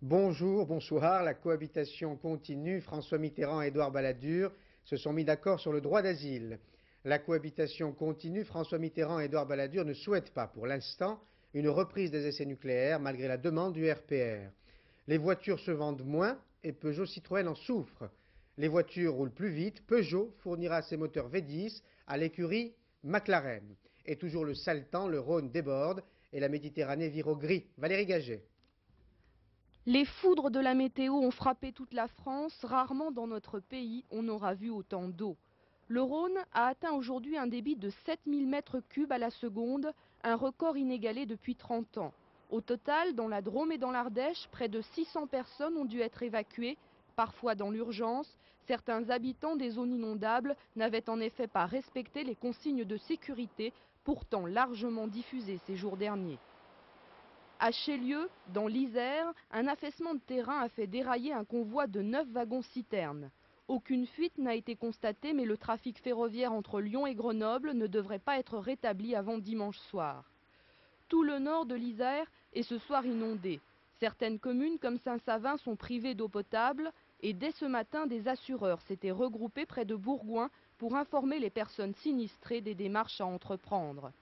Bonjour, bonsoir, la cohabitation continue. François Mitterrand et Édouard Balladur se sont mis d'accord sur le droit d'asile. La cohabitation continue. François Mitterrand et Édouard Balladur ne souhaitent pas, pour l'instant, une reprise des essais nucléaires, malgré la demande du RPR. Les voitures se vendent moins et Peugeot Citroën en souffre. Les voitures roulent plus vite. Peugeot fournira ses moteurs V10 à l'écurie McLaren. Et toujours le sale temps, le Rhône déborde et la Méditerranée vire au gris. Valérie Gaget. Les foudres de la météo ont frappé toute la France. Rarement dans notre pays on aura vu autant d'eau. Le Rhône a atteint aujourd'hui un débit de 7000 mètres cubes à la seconde, un record inégalé depuis 30 ans. Au total, dans la Drôme et dans l'Ardèche, près de 600 personnes ont dû être évacuées, parfois dans l'urgence. Certains habitants des zones inondables n'avaient en effet pas respecté les consignes de sécurité, pourtant largement diffusées ces jours derniers. À Chélieu, dans l'Isère, un affaissement de terrain a fait dérailler un convoi de 9 wagons-citernes. Aucune fuite n'a été constatée, mais le trafic ferroviaire entre Lyon et Grenoble ne devrait pas être rétabli avant dimanche soir. Tout le nord de l'Isère est ce soir inondé. Certaines communes comme Saint-Savin sont privées d'eau potable et dès ce matin, des assureurs s'étaient regroupés près de Bourgoin pour informer les personnes sinistrées des démarches à entreprendre.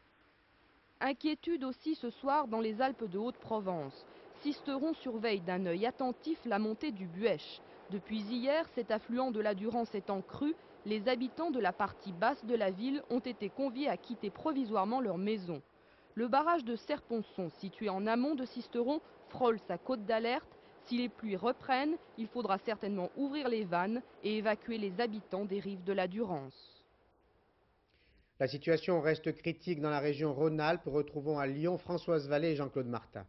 Inquiétude aussi ce soir dans les Alpes de Haute-Provence. Sisteron surveille d'un œil attentif la montée du Buëch. Depuis hier, cet affluent de la Durance étant cru, les habitants de la partie basse de la ville ont été conviés à quitter provisoirement leur maison. Le barrage de Serponçon, situé en amont de Sisteron, frôle sa côte d'alerte. Si les pluies reprennent, il faudra certainement ouvrir les vannes et évacuer les habitants des rives de la Durance. La situation reste critique dans la région Rhône-Alpes. Retrouvons à Lyon Françoise Vallée et Jean-Claude Martin.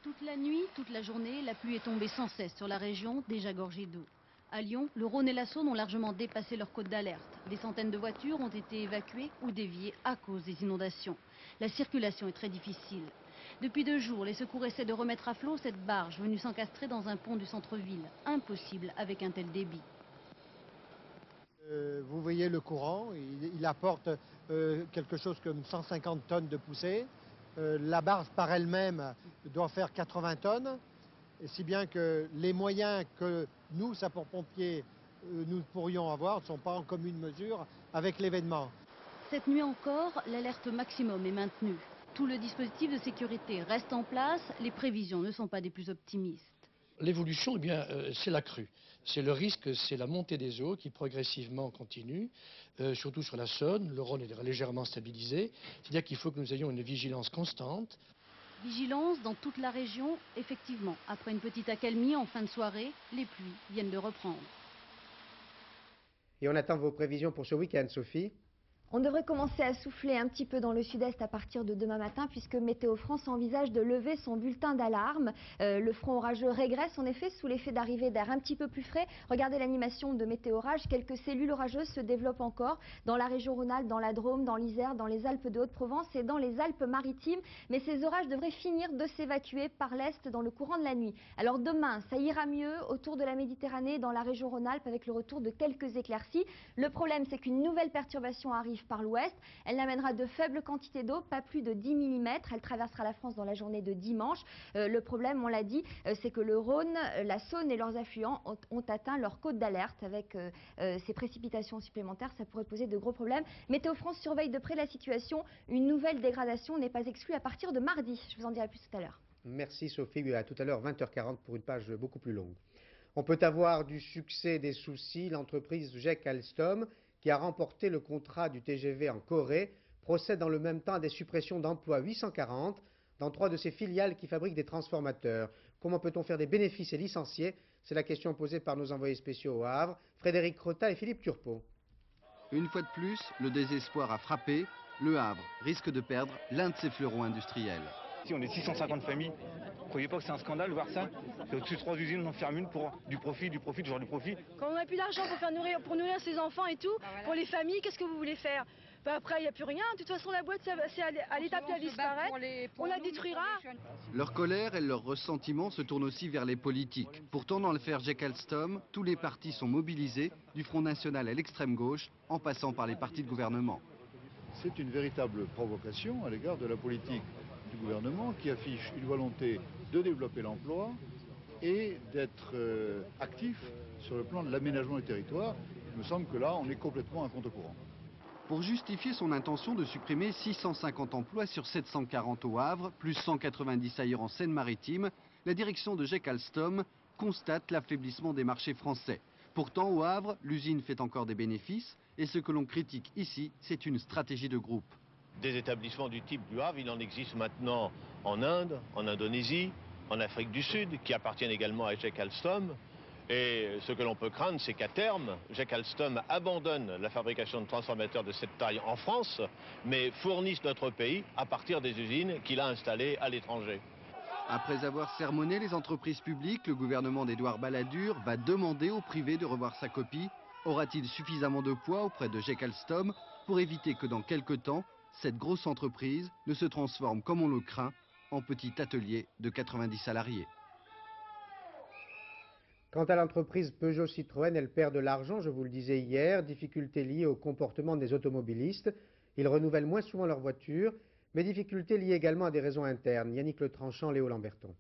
Toute la nuit, toute la journée, la pluie est tombée sans cesse sur la région, déjà gorgée d'eau. À Lyon, le Rhône et la Saône ont largement dépassé leur côte d'alerte. Des centaines de voitures ont été évacuées ou déviées à cause des inondations. La circulation est très difficile. Depuis 2 jours, les secours essaient de remettre à flot cette barge venue s'encastrer dans un pont du centre-ville. Impossible avec un tel débit. Vous voyez le courant, il apporte quelque chose comme 150 tonnes de poussée. La barge par elle-même doit faire 80 tonnes, et si bien que les moyens que nous, sapeurs-pompiers, nous pourrions avoir ne sont pas en commune mesure avec l'événement. Cette nuit encore, l'alerte maximum est maintenue. Tout le dispositif de sécurité reste en place, les prévisions ne sont pas des plus optimistes. L'évolution, c'est la crue. C'est le risque, c'est la montée des eaux qui progressivement continue, surtout sur la Saône. Le Rhône est légèrement stabilisé. C'est-à-dire qu'il faut que nous ayons une vigilance constante. Vigilance dans toute la région, effectivement. Après une petite accalmie en fin de soirée, les pluies viennent de reprendre. Et on attend vos prévisions pour ce week-end, Sophie. On devrait commencer à souffler un petit peu dans le sud-est à partir de demain matin puisque Météo France envisage de lever son bulletin d'alarme. Le front orageux régresse en effet sous l'effet d'arrivée d'air un petit peu plus frais. Regardez l'animation de Météo Orage. Quelques cellules orageuses se développent encore dans la région Rhône-Alpes, dans la Drôme, dans l'Isère, dans les Alpes de Haute-Provence et dans les Alpes-Maritimes. Mais ces orages devraient finir de s'évacuer par l'est dans le courant de la nuit. Alors demain, ça ira mieux autour de la Méditerranée, dans la région Rhône-Alpes avec le retour de quelques éclaircies. Le problème, c'est qu'une nouvelle perturbation arrive par l'ouest. Elle amènera de faibles quantités d'eau, pas plus de 10 mm. Elle traversera la France dans la journée de dimanche. Le problème, on l'a dit, c'est que le Rhône, la Saône et leurs affluents ont atteint leur côte d'alerte. Avec ces précipitations supplémentaires, ça pourrait poser de gros problèmes. Météo France surveille de près la situation. Une nouvelle dégradation n'est pas exclue à partir de mardi. Je vous en dirai plus tout à l'heure. Merci Sophie. À tout à l'heure, 20h40 pour une page beaucoup plus longue. On peut avoir du succès, des soucis. L'entreprise GEC Alstom, qui a remporté le contrat du TGV en Corée, procède dans le même temps à des suppressions d'emplois, 840, dans 3 de ses filiales qui fabriquent des transformateurs. Comment peut-on faire des bénéfices et licencier? C'est la question posée par nos envoyés spéciaux au Havre, Frédéric Crotat et Philippe Turpot. Une fois de plus, le désespoir a frappé. Le Havre risque de perdre l'un de ses fleurons industriels. Si on est 650 familles, vous ne croyez pas que c'est un scandale de voir ça? Au-dessus de 3 usines, on en ferme une pour du profit, toujours du profit. Quand on n'a plus d'argent pour nourrir ses enfants et tout, pour les familles, qu'est-ce que vous voulez faire? Après, il n'y a plus rien. De toute façon, la boîte, c'est à l'étape qu'elle disparaît. On la détruira. Leur colère et leur ressentiment se tournent aussi vers les politiques. Pourtant, dans l'affaire GEC Alstom, tous les partis sont mobilisés, du Front National à l'extrême gauche, en passant par les partis de gouvernement. C'est une véritable provocation à l'égard de la politique du gouvernement qui affiche une volonté de développer l'emploi et d'être actif sur le plan de l'aménagement du territoire. Il me semble que là, on est complètement à contre-courant. Pour justifier son intention de supprimer 650 emplois sur 740 au Havre, plus 190 ailleurs en Seine-Maritime, la direction de GEC Alstom constate l'affaiblissement des marchés français. Pourtant, au Havre, l'usine fait encore des bénéfices et ce que l'on critique ici, c'est une stratégie de groupe. Des établissements du type du Havre, il en existe maintenant en Inde, en Indonésie, en Afrique du Sud, qui appartiennent également à GEC Alstom. Et ce que l'on peut craindre, c'est qu'à terme, GEC Alstom abandonne la fabrication de transformateurs de cette taille en France, mais fournisse notre pays à partir des usines qu'il a installées à l'étranger. Après avoir sermonné les entreprises publiques, le gouvernement d'Édouard Balladur va demander au privé de revoir sa copie. Aura-t-il suffisamment de poids auprès de GEC Alstom pour éviter que dans quelques temps, cette grosse entreprise ne se transforme, comme on le craint, en petit atelier de 90 salariés? Quant à l'entreprise Peugeot-Citroën, elle perd de l'argent, je vous le disais hier, difficultés liées au comportement des automobilistes. Ils renouvellent moins souvent leurs voitures, mais difficultés liées également à des raisons internes. Yannick Le Tranchant, Léo Lamberton.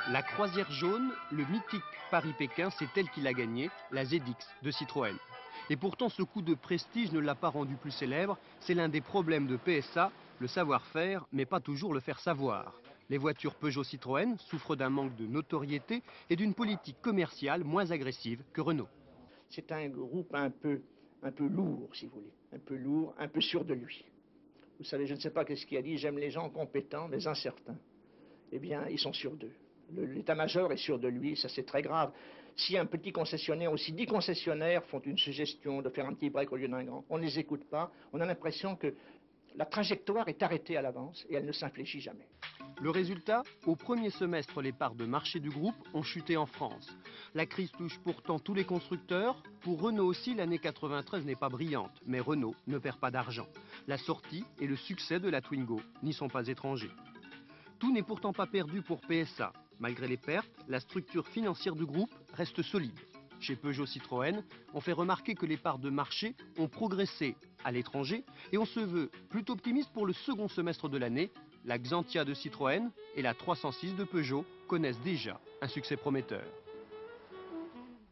La croisière jaune, le mythique Paris-Pékin, c'est elle qui l'a gagné, la ZX de Citroën. Et pourtant, ce coup de prestige ne l'a pas rendu plus célèbre. C'est l'un des problèmes de PSA, le savoir-faire, mais pas toujours le faire savoir. Les voitures Peugeot-Citroën souffrent d'un manque de notoriété et d'une politique commerciale moins agressive que Renault. C'est un groupe un peu lourd, si vous voulez, un peu lourd, un peu sûr de lui. Vous savez, je ne sais pas qu'est-ce qu'il a dit, j'aime les gens compétents, mais incertains. Eh bien, ils sont sûrs d'eux. L'état-major est sûr de lui, ça c'est très grave. Si un petit concessionnaire, aussi 10 concessionnaires font une suggestion de faire un petit break au lieu d'un grand, on ne les écoute pas, on a l'impression que la trajectoire est arrêtée à l'avance et elle ne s'infléchit jamais. Le résultat, au premier semestre, les parts de marché du groupe ont chuté en France. La crise touche pourtant tous les constructeurs. Pour Renault aussi, l'année 93 n'est pas brillante, mais Renault ne perd pas d'argent. La sortie et le succès de la Twingo n'y sont pas étrangers. Tout n'est pourtant pas perdu pour PSA. Malgré les pertes, la structure financière du groupe reste solide. Chez Peugeot-Citroën, on fait remarquer que les parts de marché ont progressé à l'étranger et on se veut plutôt optimiste pour le second semestre de l'année. La Xantia de Citroën et la 306 de Peugeot connaissent déjà un succès prometteur.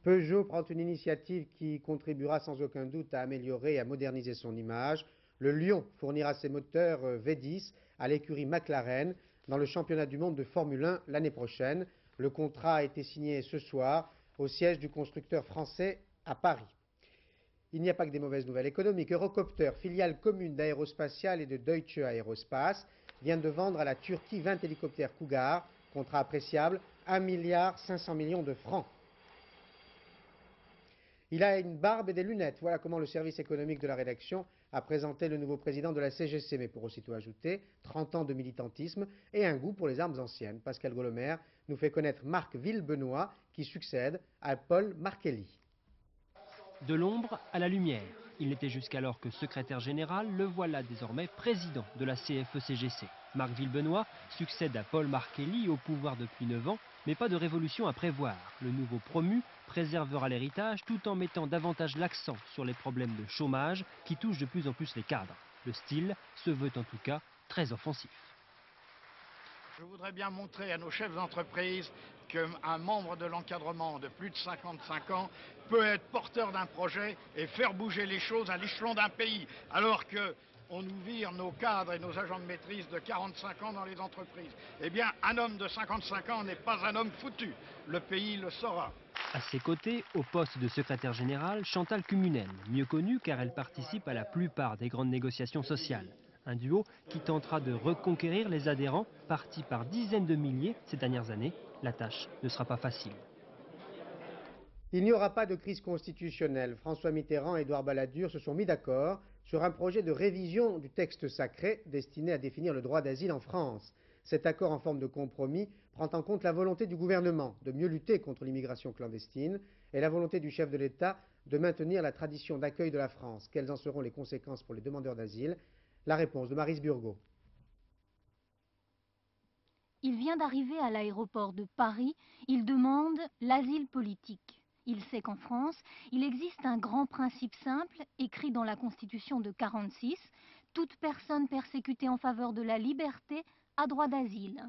Peugeot prend une initiative qui contribuera sans aucun doute à améliorer et à moderniser son image. Le Lion fournira ses moteurs V10 à l'écurie McLaren dans le championnat du monde de Formule 1 l'année prochaine. Le contrat a été signé ce soir au siège du constructeur français à Paris. Il n'y a pas que des mauvaises nouvelles économiques. Eurocopter, filiale commune d'Aérospatiale et de Deutsche Aerospace, vient de vendre à la Turquie 20 hélicoptères Cougar, contrat appréciable, 1,5 milliard de francs. Il a une barbe et des lunettes. Voilà comment le service économique de la rédaction a présenté le nouveau président de la CGC, mais pour aussitôt ajouter 30 ans de militantisme et un goût pour les armes anciennes. Pascal Golomer nous fait connaître Marc Villebenoît qui succède à Paul Marchelli. De l'ombre à la lumière. Il n'était jusqu'alors que secrétaire général, le voilà désormais président de la CFE-CGC. Marc Villebenoît succède à Paul Marchelli au pouvoir depuis 9 ans, mais pas de révolution à prévoir. Le nouveau promu préservera l'héritage tout en mettant davantage l'accent sur les problèmes de chômage qui touchent de plus en plus les cadres. Le style se veut en tout cas très offensif. Je voudrais bien montrer à nos chefs d'entreprise qu'un membre de l'encadrement de plus de 55 ans peut être porteur d'un projet et faire bouger les choses à l'échelon d'un pays, alors qu'on nous vire nos cadres et nos agents de maîtrise de 45 ans dans les entreprises. Eh bien, un homme de 55 ans n'est pas un homme foutu. Le pays le saura. À ses côtés, au poste de secrétaire général, Chantal Cumunen, mieux connue car elle participe à la plupart des grandes négociations sociales. Un duo qui tentera de reconquérir les adhérents partis par dizaines de milliers ces dernières années. La tâche ne sera pas facile. Il n'y aura pas de crise constitutionnelle. François Mitterrand et Édouard Balladur se sont mis d'accord sur un projet de révision du texte sacré destiné à définir le droit d'asile en France. Cet accord en forme de compromis prend en compte la volonté du gouvernement de mieux lutter contre l'immigration clandestine et la volonté du chef de l'État de maintenir la tradition d'accueil de la France. Quelles en seront les conséquences pour les demandeurs d'asile? La réponse de Maryse Burgot. Il vient d'arriver à l'aéroport de Paris. Il demande l'asile politique. Il sait qu'en France, il existe un grand principe simple, écrit dans la Constitution de 1946. Toute personne persécutée en faveur de la liberté a droit d'asile.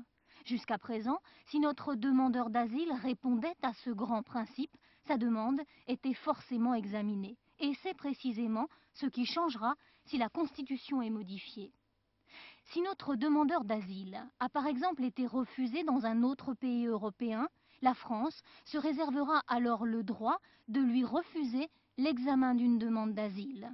Jusqu'à présent, si notre demandeur d'asile répondait à ce grand principe, sa demande était forcément examinée. Et c'est précisément ce qui changera si la Constitution est modifiée. Si notre demandeur d'asile a par exemple été refusé dans un autre pays européen, la France se réservera alors le droit de lui refuser l'examen d'une demande d'asile.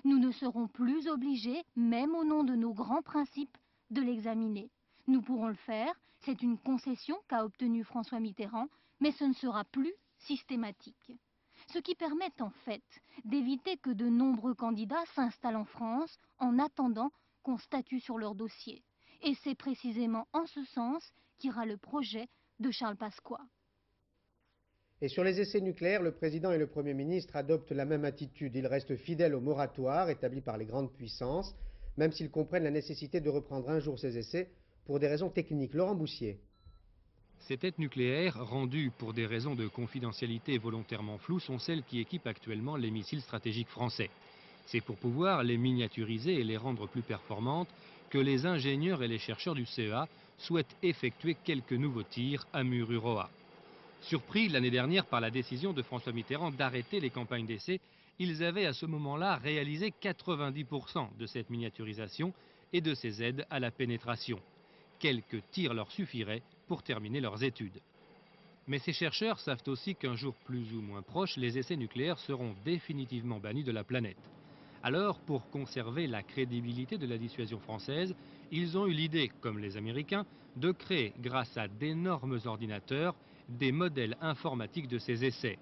Nous ne serons plus obligés, même au nom de nos grands principes, de l'examiner. Nous pourrons le faire, c'est une concession qu'a obtenue François Mitterrand, mais ce ne sera plus systématique. Ce qui permet en fait d'éviter que de nombreux candidats s'installent en France en attendant qu'on statue sur leur dossier. Et c'est précisément en ce sens qu'ira le projet de Charles Pasqua. Et sur les essais nucléaires, le président et le Premier ministre adoptent la même attitude. Ils restent fidèles au moratoire établi par les grandes puissances, même s'ils comprennent la nécessité de reprendre un jour ces essais pour des raisons techniques. Laurent Boussier. Ces têtes nucléaires, rendues pour des raisons de confidentialité volontairement floues, sont celles qui équipent actuellement les missiles stratégiques français. C'est pour pouvoir les miniaturiser et les rendre plus performantes que les ingénieurs et les chercheurs du CEA souhaitent effectuer quelques nouveaux tirs à Mururoa. Surpris l'année dernière par la décision de François Mitterrand d'arrêter les campagnes d'essai, ils avaient à ce moment-là réalisé 90% de cette miniaturisation et de ces aides à la pénétration. Quelques tirs leur suffiraient pour terminer leurs études. Mais ces chercheurs savent aussi qu'un jour plus ou moins proche, les essais nucléaires seront définitivement bannis de la planète. Alors, pour conserver la crédibilité de la dissuasion française, ils ont eu l'idée, comme les Américains, de créer, grâce à d'énormes ordinateurs, des modèles informatiques de ces essais.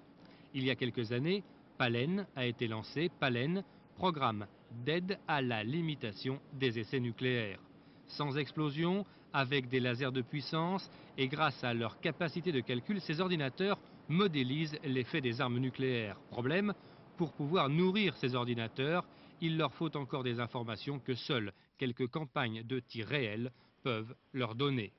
Il y a quelques années, PALEN a été lancé, PALEN, programme d'aide à la limitation des essais nucléaires. Sans explosion, avec des lasers de puissance et grâce à leur capacité de calcul, ces ordinateurs modélisent l'effet des armes nucléaires. Problème, pour pouvoir nourrir ces ordinateurs, il leur faut encore des informations que seules quelques campagnes de tir réels peuvent leur donner.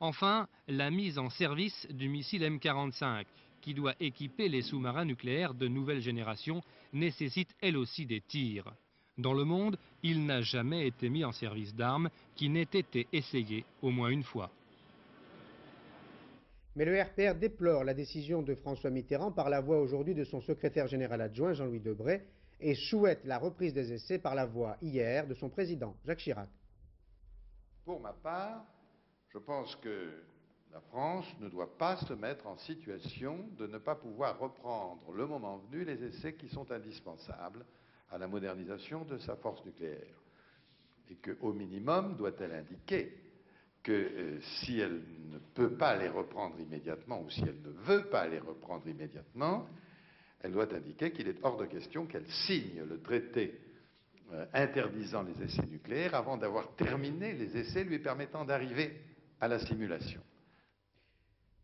Enfin, la mise en service du missile M45, qui doit équiper les sous-marins nucléaires de nouvelle génération, nécessite elle aussi des tirs. Dans le monde, il n'a jamais été mis en service d'armes qui n'aient été essayées au moins une fois. Mais le RPR déplore la décision de François Mitterrand par la voix aujourd'hui de son secrétaire général adjoint Jean-Louis Debré et souhaite la reprise des essais par la voix hier de son président Jacques Chirac. Pour ma part, je pense que la France ne doit pas se mettre en situation de ne pas pouvoir reprendre le moment venu les essais qui sont indispensables à la modernisation de sa force nucléaire. Et qu'au minimum, doit-elle indiquer que si elle ne peut pas les reprendre immédiatement ou si elle ne veut pas les reprendre immédiatement, elle doit indiquer qu'il est hors de question qu'elle signe le traité interdisant les essais nucléaires avant d'avoir terminé les essais lui permettant d'arriver à la simulation.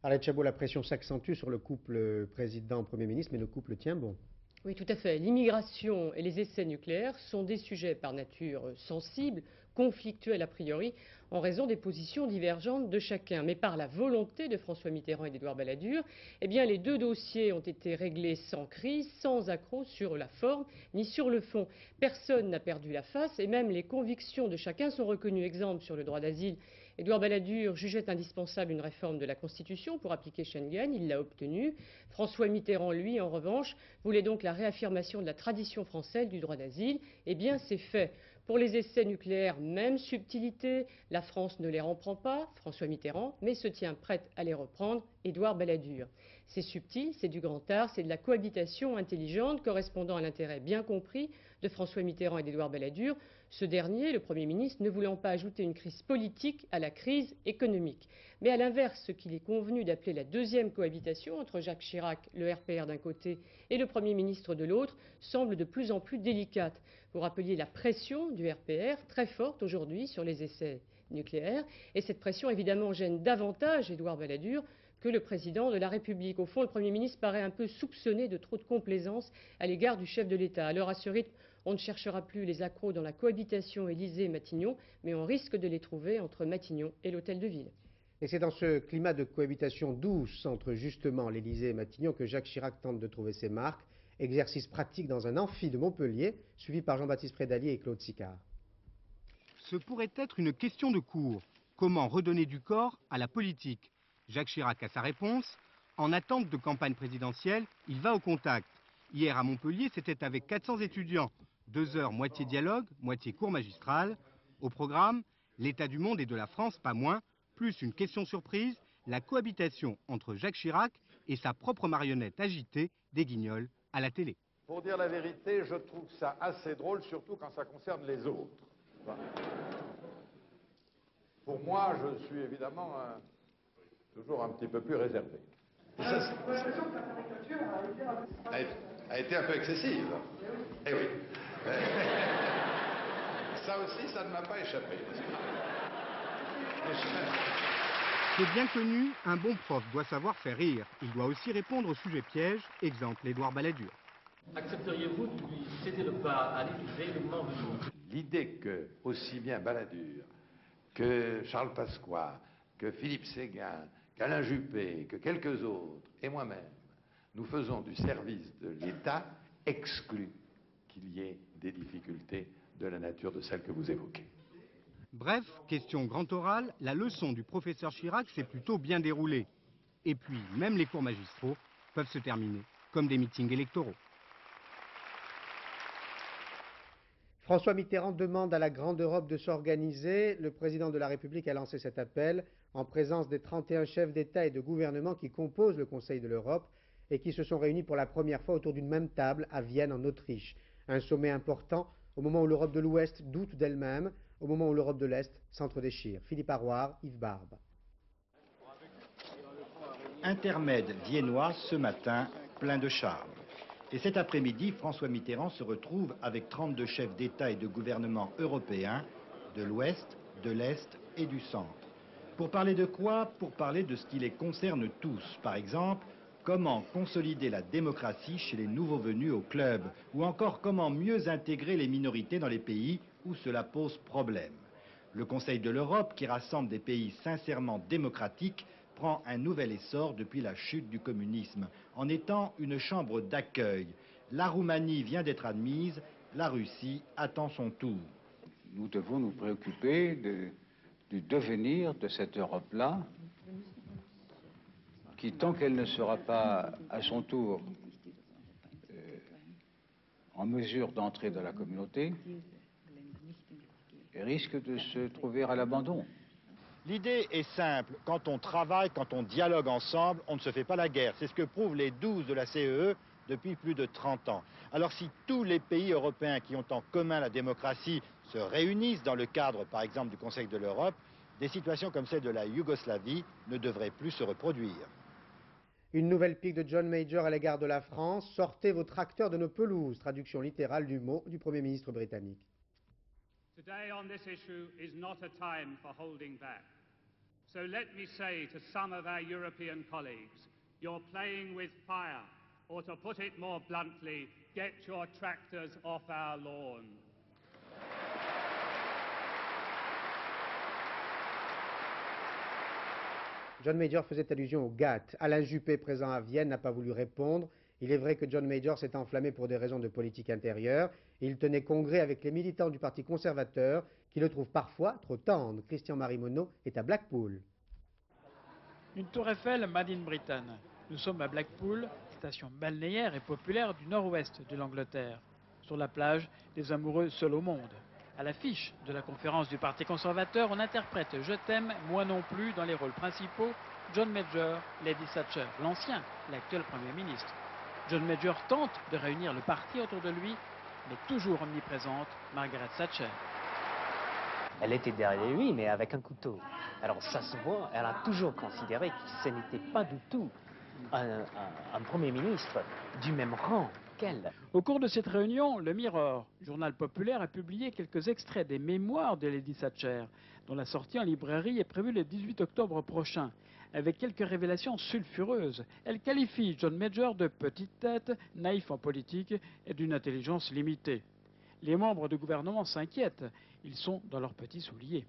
Arlette Chabot, la pression s'accentue sur le couple président-premier ministre, mais le couple tient bon. Oui, tout à fait. L'immigration et les essais nucléaires sont des sujets par nature sensibles, conflictuels a priori, en raison des positions divergentes de chacun. Mais par la volonté de François Mitterrand et d'Édouard Balladur, eh bien, les deux dossiers ont été réglés sans crise, sans accroc sur la forme ni sur le fond. Personne n'a perdu la face et même les convictions de chacun sont reconnues. Exemple sur le droit d'asile. Édouard Balladur jugeait indispensable une réforme de la Constitution pour appliquer Schengen, il l'a obtenue. François Mitterrand, lui, en revanche, voulait donc la réaffirmation de la tradition française du droit d'asile. Eh bien, c'est fait. Pour les essais nucléaires, même subtilité, la France ne les reprend pas, François Mitterrand, mais se tient prête à les reprendre, Édouard Balladur. C'est subtil, c'est du grand art, c'est de la cohabitation intelligente correspondant à l'intérêt bien compris de François Mitterrand et d'Édouard Balladur, ce dernier, le Premier ministre, ne voulant pas ajouter une crise politique à la crise économique. Mais à l'inverse, ce qu'il est convenu d'appeler la deuxième cohabitation entre Jacques Chirac, le RPR d'un côté, et le Premier ministre de l'autre, semble de plus en plus délicate. Vous rappeliez la pression du RPR, très forte aujourd'hui sur les essais nucléaires, et cette pression évidemment gêne davantage Édouard Balladur que le président de la République. Au fond, le Premier ministre paraît un peu soupçonné de trop de complaisance à l'égard du chef de l'État. Alors à ce rythme, on ne cherchera plus les accros dans la cohabitation Élysée-Matignon, mais on risque de les trouver entre Matignon et l'Hôtel de Ville. Et c'est dans ce climat de cohabitation douce entre justement l'Élysée et Matignon que Jacques Chirac tente de trouver ses marques, exercice pratique dans un amphi de Montpellier, suivi par Jean-Baptiste Prédalier et Claude Sicard. Ce pourrait être une question de cours. Comment redonner du corps à la politique? Jacques Chirac a sa réponse. En attente de campagne présidentielle, il va au contact. Hier à Montpellier, c'était avec 400 étudiants. 2 heures, moitié dialogue, moitié cours magistral. Au programme, l'état du monde et de la France, pas moins, plus une question surprise, la cohabitation entre Jacques Chirac et sa propre marionnette agitée des Guignols à la télé. Pour dire la vérité, je trouve ça assez drôle, surtout quand ça concerne les autres. Pour moi, je suis évidemment toujours un petit peu plus réservé. Ça, a été un peu excessive. Eh oui. Ça aussi, ça ne m'a pas échappé. C'est bien connu, un bon prof doit savoir faire rire. Il doit aussi répondre au sujet piège, exemple Édouard Balladur. Accepteriez-vous de lui céder le pas à l'Élysée le moment venu? L'idée que, aussi bien Balladur, que Charles Pasqua, que Philippe Séguin, qu'Alain Juppé, que quelques autres, et moi-même, nous faisons du service de l'État, exclut qu'il y ait des difficultés de la nature de celles que vous évoquez. Bref, question grand oral, la leçon du professeur Chirac s'est plutôt bien déroulée. Et puis, même les cours magistraux peuvent se terminer comme des meetings électoraux. François Mitterrand demande à la Grande Europe de s'organiser. Le président de la République a lancé cet appel en présence des 31 chefs d'État et de gouvernement qui composent le Conseil de l'Europe et qui se sont réunis pour la première fois autour d'une même table à Vienne, en Autriche. Un sommet important au moment où l'Europe de l'Ouest doute d'elle-même, au moment où l'Europe de l'Est s'entre-déchire. Philippe Arroir, Yves Barbe. Intermède viennois ce matin, plein de charme. Et cet après-midi, François Mitterrand se retrouve avec 32 chefs d'État et de gouvernement européens, de l'Ouest, de l'Est et du Centre. Pour parler de quoi? Pour parler de ce qui les concerne tous. Par exemple, comment consolider la démocratie chez les nouveaux venus au club, ou encore comment mieux intégrer les minorités dans les pays où cela pose problème. Le Conseil de l'Europe, qui rassemble des pays sincèrement démocratiques, prend un nouvel essor depuis la chute du communisme, en étant une chambre d'accueil. La Roumanie vient d'être admise, la Russie attend son tour. Nous devons nous préoccuper du devenir de cette Europe-là, qui, tant qu'elle ne sera pas à son tour en mesure d'entrer dans la communauté, risque de se trouver à l'abandon. L'idée est simple, quand on travaille, quand on dialogue ensemble, on ne se fait pas la guerre. C'est ce que prouvent les 12 de la CEE depuis plus de 30 ans. Alors si tous les pays européens qui ont en commun la démocratie se réunissent dans le cadre, par exemple, du Conseil de l'Europe, des situations comme celle de la Yougoslavie ne devraient plus se reproduire. Une nouvelle pique de John Major à l'égard de la France. Sortez vos tracteurs de nos pelouses. Traduction littérale du mot du Premier ministre britannique. Today on this issue is not a time for holding back. So let me say to some of our European colleagues, you're playing with fire, or to put it more bluntly, get your tractors off our lawn. John Major faisait allusion au GATT. Alain Juppé, présent à Vienne, n'a pas voulu répondre. Il est vrai que John Major s'est enflammé pour des raisons de politique intérieure. Il tenait congrès avec les militants du Parti conservateur qui le trouvent parfois trop tendre. Christian-Marie Monod est à Blackpool. Une tour Eiffel made in Britain. Nous sommes à Blackpool, station balnéaire et populaire du nord-ouest de l'Angleterre. Sur la plage, des amoureux seuls au monde. À l'affiche de la conférence du Parti conservateur, on interprète « Je t'aime, moi non plus » dans les rôles principaux John Major, Lady Thatcher, l'ancien, l'actuel Premier ministre. John Major tente de réunir le parti autour de lui, mais toujours omniprésente, Margaret Thatcher. Elle était derrière lui, mais avec un couteau. Alors ça se voit, elle a toujours considéré que ce n'était pas du tout un Premier ministre du même rang qu'elle. Au cours de cette réunion, le Mirror, journal populaire, a publié quelques extraits des mémoires de Lady Thatcher, dont la sortie en librairie est prévue le 18 octobre prochain. Avec quelques révélations sulfureuses, elle qualifie John Major de petite tête, naïf en politique et d'une intelligence limitée. Les membres du gouvernement s'inquiètent, ils sont dans leurs petits souliers.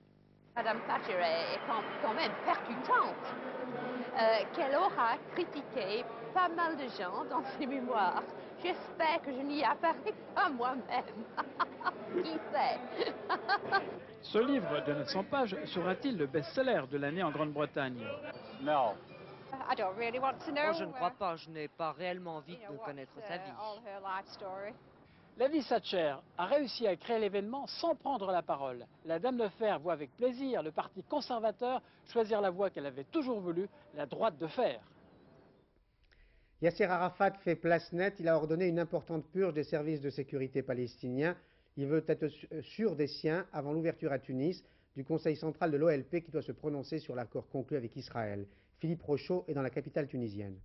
Madame Thatcher est quand même percutante, qu'elle aura critiqué pas mal de gens dans ses mémoires. J'espère que je n'y apparais pas moi-même. Qui sait? Ce livre de 900 pages sera-t-il le best-seller de l'année en Grande-Bretagne? Non. Oh, je ne crois pas, je n'ai pas réellement envie de connaître sa vie. Lady Thatcher a réussi à créer l'événement sans prendre la parole. La Dame de Fer voit avec plaisir le parti conservateur choisir la voie qu'elle avait toujours voulu, la droite de fer. Yasser Arafat fait place nette, il a ordonné une importante purge des services de sécurité palestiniens. Il veut être sûr des siens avant l'ouverture à Tunis du Conseil central de l'OLP qui doit se prononcer sur l'accord conclu avec Israël. Philippe Rochaud est dans la capitale tunisienne.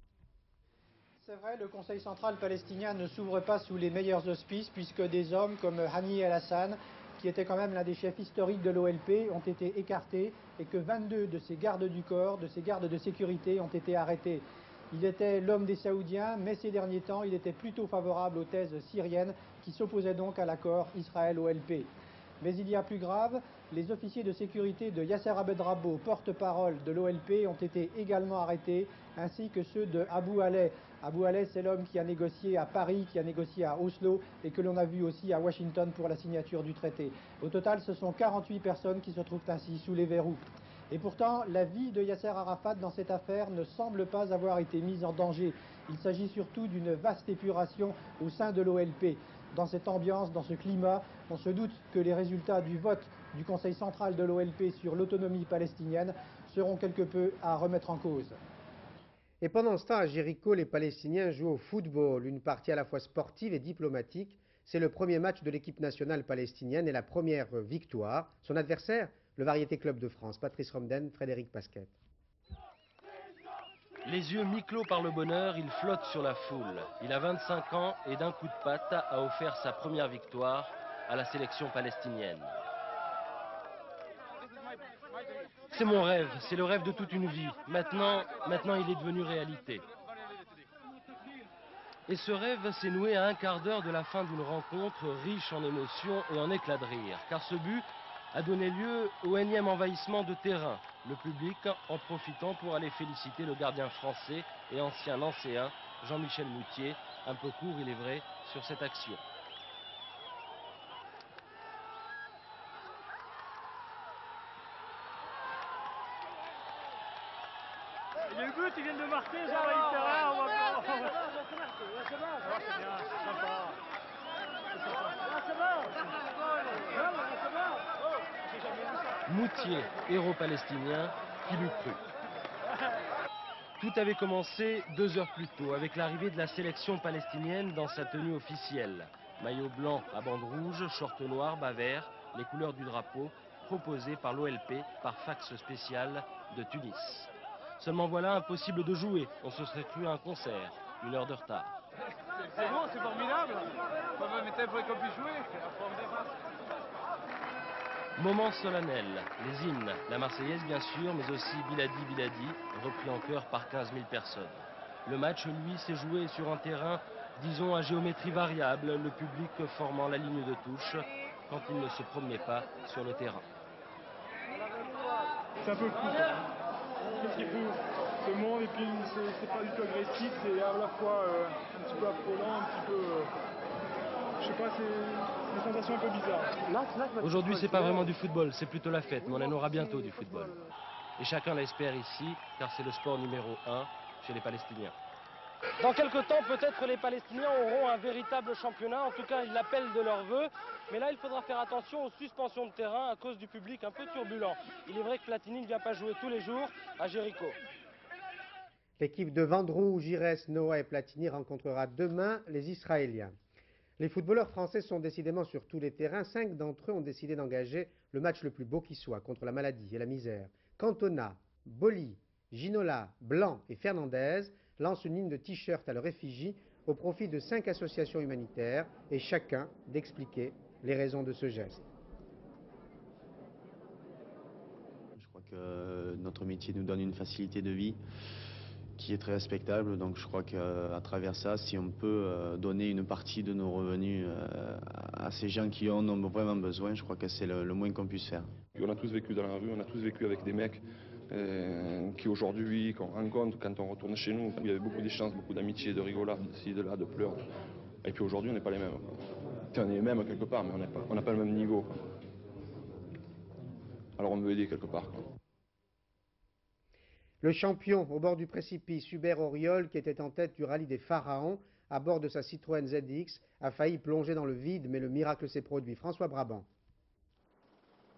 C'est vrai, le Conseil central palestinien ne s'ouvre pas sous les meilleurs auspices puisque des hommes comme Hani El Hassan, qui était quand même l'un des chefs historiques de l'OLP, ont été écartés et que 22 de ses gardes du corps, de ses gardes de sécurité ont été arrêtés. Il était l'homme des Saoudiens, mais ces derniers temps, il était plutôt favorable aux thèses syriennes qui s'opposaient donc à l'accord Israël-OLP. Mais il y a plus grave, les officiers de sécurité de Yasser Abed-Rabbo, porte-parole de l'OLP, ont été également arrêtés, ainsi que ceux de Abou Aleh. Abou Aleh, c'est l'homme qui a négocié à Paris, qui a négocié à Oslo et que l'on a vu aussi à Washington pour la signature du traité. Au total, ce sont 48 personnes qui se trouvent ainsi sous les verrous. Et pourtant, la vie de Yasser Arafat dans cette affaire ne semble pas avoir été mise en danger. Il s'agit surtout d'une vaste épuration au sein de l'OLP. Dans cette ambiance, dans ce climat, on se doute que les résultats du vote du Conseil central de l'OLP sur l'autonomie palestinienne seront quelque peu à remettre en cause. Et pendant ce temps, à Jéricho, les Palestiniens jouent au football, une partie à la fois sportive et diplomatique. C'est le premier match de l'équipe nationale palestinienne et la première victoire. Son adversaire, le Variété Club de France. Patrice Romden, Frédéric Pasquet. Les yeux mi-clos par le bonheur, il flotte sur la foule. Il a 25 ans et d'un coup de patte a offert sa première victoire à la sélection palestinienne. C'est mon rêve, c'est le rêve de toute une vie. Maintenant, il est devenu réalité. Et ce rêve s'est noué à un quart d'heure de la fin d'une rencontre riche en émotions et en éclats de rire. Car ce but a donné lieu au énième envahissement de terrain. Le public en profitant pour aller féliciter le gardien français et ancien lancéen Jean-Michel Moutier, un peu court il est vrai, sur cette action. Il y a eu but, ils viennent de marquer, j'envahis le terrain, on va pas... Moutier, héros palestinien, qui l'eût cru. Tout avait commencé 2 heures plus tôt avec l'arrivée de la sélection palestinienne dans sa tenue officielle. Maillot blanc à bande rouge, short noir, bas vert, les couleurs du drapeau proposées par l'OLP par fax spécial de Tunis. Seulement voilà, impossible de jouer, on se serait cru à un concert, 1 heure de retard. C'est bon, c'est formidable. Il faudrait qu'on puisse jouer. Moment solennel, les hymnes, la Marseillaise bien sûr, mais aussi Biladi Biladi, repris en chœur par 15 000 personnes. Le match, lui, s'est joué sur un terrain, disons, à géométrie variable, le public formant la ligne de touche quand il ne se promenait pas sur le terrain. C'est un peu fou. Qu'est-ce qu'il faut ce monde, et puis c'est pas du tout agressif, c'est à la fois un petit peu affolant, un petit peu... je sais pas, c'est une sensation un peu bizarre. Aujourd'hui, c'est pas vraiment du football, c'est plutôt la fête, mais on en aura bientôt du football. Et chacun l'espère ici, car c'est le sport numéro 1 chez les Palestiniens. Dans quelques temps, peut-être les Palestiniens auront un véritable championnat, en tout cas ils l'appellent de leur vœu. Mais là, il faudra faire attention aux suspensions de terrain à cause du public un peu turbulent. Il est vrai que Platini ne vient pas jouer tous les jours à Jéricho. L'équipe de Vendroux, Giresse, Noah et Platini rencontrera demain les Israéliens. Les footballeurs français sont décidément sur tous les terrains. 5 d'entre eux ont décidé d'engager le match le plus beau qui soit contre la maladie et la misère. Cantona, Boli, Ginola, Blanc et Fernandez lancent une ligne de t-shirt à leur effigie au profit de 5 associations humanitaires et chacun d'expliquer les raisons de ce geste. Je crois que notre métier nous donne une facilité de vie qui est très respectable. Donc je crois qu'à travers ça, si on peut donner une partie de nos revenus à ces gens qui en ont vraiment besoin, je crois que c'est le moins qu'on puisse faire. On a tous vécu dans la rue, on a tous vécu avec des mecs qui aujourd'hui, qu'on rencontre quand on retourne chez nous, où il y avait beaucoup d'échanges, beaucoup d'amitié, de rigolade, d'ici, de là, de pleurs. Et puis aujourd'hui, on n'est pas les mêmes. On est les mêmes quelque part, mais on n'a pas le même niveau. Alors on veut aider quelque part. Le champion au bord du précipice, Hubert Auriol, qui était en tête du rallye des Pharaons, à bord de sa Citroën ZX, a failli plonger dans le vide, mais le miracle s'est produit. François Brabant.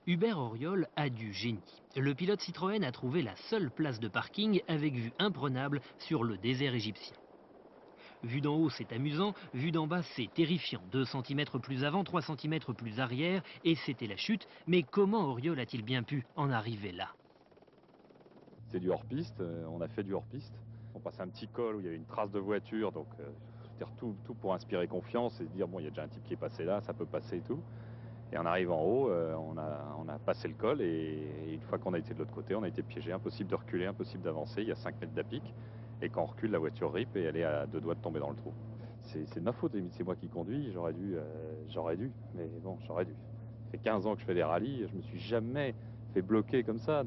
Hubert Auriol a du génie. Le pilote Citroën a trouvé la seule place de parking avec vue imprenable sur le désert égyptien. Vu d'en haut, c'est amusant, vu d'en bas, c'est terrifiant. 2 cm plus avant, 3 cm plus arrière, et c'était la chute. Mais comment Auriol a-t-il bien pu en arriver là? C'est du hors-piste, on a fait du hors-piste. On passait un petit col où il y avait une trace de voiture, donc tout pour inspirer confiance et se dire, bon, il y a déjà un type qui est passé là, ça peut passer et tout. Et en arrivant en haut, on a passé le col et une fois qu'on a été de l'autre côté, on a été piégé. Impossible de reculer, impossible d'avancer. Il y a 5 mètres d'apic et quand on recule, la voiture rip et elle est à 2 doigts de tomber dans le trou. C'est de ma faute, c'est moi qui conduis, j'aurais dû, mais bon, j'aurais dû. Ça fait 15 ans que je fais des rallyes, je me suis jamais fait bloquer comme ça.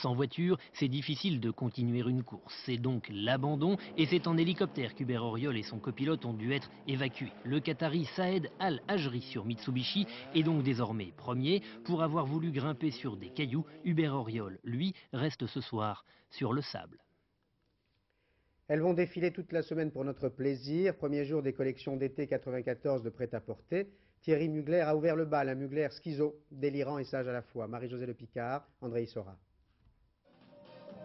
Sans voiture, c'est difficile de continuer une course. C'est donc l'abandon et c'est en hélicoptère qu'Hubert Auriol et son copilote ont dû être évacués. Le Qatari Saed Al-Ajri sur Mitsubishi est donc désormais premier. Pour avoir voulu grimper sur des cailloux, Hubert Auriol, lui, reste ce soir sur le sable. Elles vont défiler toute la semaine pour notre plaisir. Premier jour des collections d'été 94 de prêt-à-porter. Thierry Mugler a ouvert le bal, un Mugler schizo, délirant et sage à la fois. Marie-Josée Le Picard, André Issora.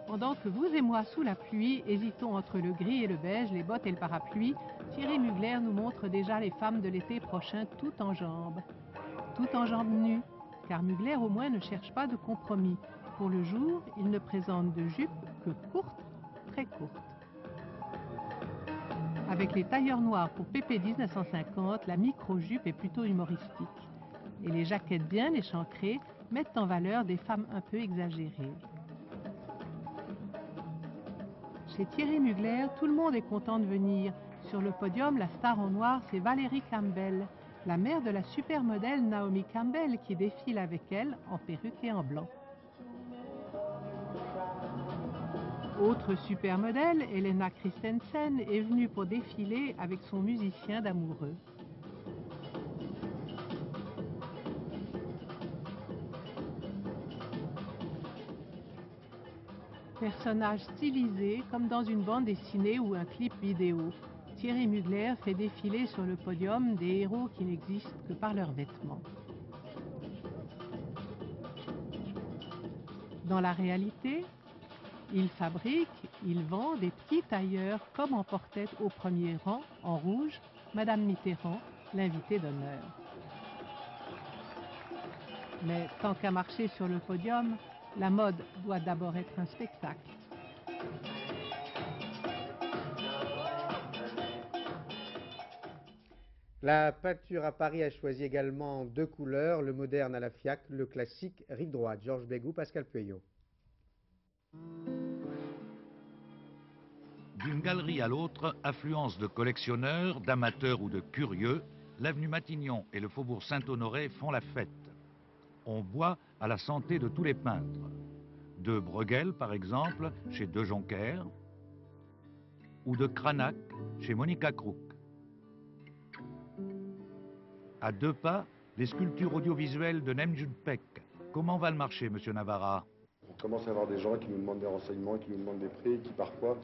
Pendant que vous et moi, sous la pluie, hésitons entre le gris et le beige, les bottes et le parapluie, Thierry Mugler nous montre déjà les femmes de l'été prochain tout en jambes. Tout en jambes nues, car Mugler au moins ne cherche pas de compromis. Pour le jour, il ne présente de jupe que courte, très courte. Avec les tailleurs noirs pour PP 1950, la micro-jupe est plutôt humoristique. Et les jaquettes bien échancrées mettent en valeur des femmes un peu exagérées. Chez Thierry Mugler, tout le monde est content de venir. Sur le podium, la star en noir, c'est Valérie Campbell, la mère de la supermodèle Naomi Campbell qui défile avec elle en perruque et en blanc. Autre supermodèle, Helena Christensen, est venue pour défiler avec son musicien d'amoureux. Personnage stylisé comme dans une bande dessinée ou un clip vidéo. Thierry Mugler fait défiler sur le podium des héros qui n'existent que par leurs vêtements. Dans la réalité, il fabrique, il vend des petits tailleurs comme en portait au premier rang, en rouge, Madame Mitterrand, l'invitée d'honneur. Mais tant qu'à marcher sur le podium, la mode doit d'abord être un spectacle. La peinture à Paris a choisi également 2 couleurs, le moderne à la FIAC, le classique rive droite. Georges Bégou, Pascal Pueyo. D'une galerie à l'autre, affluence de collectionneurs, d'amateurs ou de curieux, l'avenue Matignon et le faubourg Saint-Honoré font la fête. On boit à la santé de tous les peintres. De Bruegel, par exemple, chez De Joncker, ou de Cranach, chez Monica Crook. À 2 pas, les sculptures audiovisuelles de Nemjud Pek. Comment va le marché, monsieur Navarra? On commence à avoir des gens qui nous demandent des renseignements, qui nous demandent des prix, et qui parfois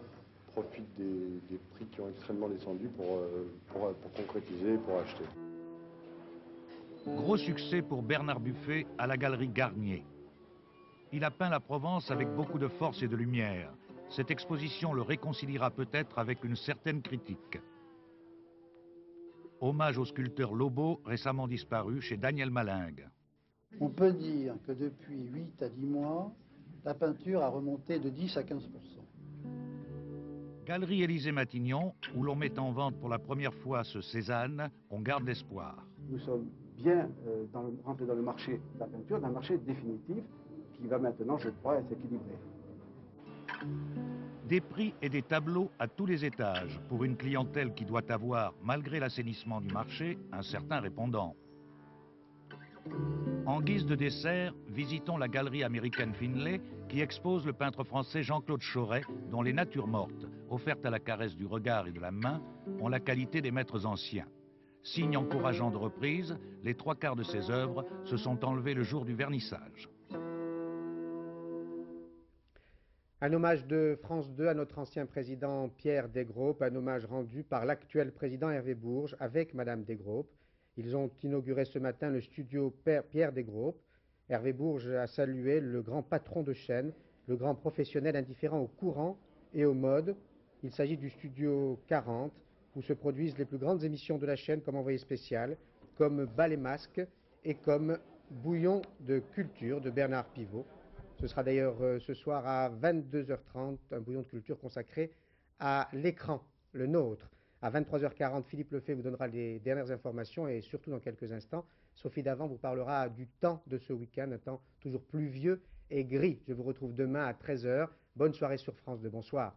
profitent des prix qui ont extrêmement descendu pour concrétiser, pour acheter. Gros succès pour Bernard Buffet à la galerie Garnier. Il a peint la Provence avec beaucoup de force et de lumière. Cette exposition le réconciliera peut-être avec une certaine critique. Hommage au sculpteur Lobo, récemment disparu, chez Daniel Malingue. On peut dire que depuis 8 à 10 mois, la peinture a remonté de 10 à 15%. Galerie Élysée-Matignon, où l'on met en vente pour la première fois ce Cézanne, on garde l'espoir. Nous sommes bien rentrés dans le marché de la peinture, d'un marché définitif qui va maintenant, je crois, s'équilibrer. Des prix et des tableaux à tous les étages pour une clientèle qui doit avoir, malgré l'assainissement du marché, un certain répondant. En guise de dessert, visitons la galerie américaine Finlay qui expose le peintre français Jean-Claude Choret dont les natures mortes, offertes à la caresse du regard et de la main, ont la qualité des maîtres anciens. Signe encourageant de reprise, les 3/4 de ses œuvres se sont enlevées le jour du vernissage. Un hommage de France 2 à notre ancien président Pierre Desgroupes, un hommage rendu par l'actuel président Hervé Bourges avec Madame Desgroupes. Ils ont inauguré ce matin le studio Pierre Desgroupes. Hervé Bourges a salué le grand patron de chaîne, le grand professionnel indifférent au courant et aux modes. Il s'agit du studio 40, où se produisent les plus grandes émissions de la chaîne comme Envoyé spécial, comme Bal et Masque et comme Bouillon de culture de Bernard Pivot. Ce sera d'ailleurs ce soir à 22h30, un bouillon de culture consacré à l'écran, le nôtre. À 23h40, Philippe Lefebvre vous donnera les dernières informations et surtout dans quelques instants, Sophie Davant vous parlera du temps de ce week-end, un temps toujours pluvieux et gris. Je vous retrouve demain à 13h. Bonne soirée sur France 2. Bonsoir.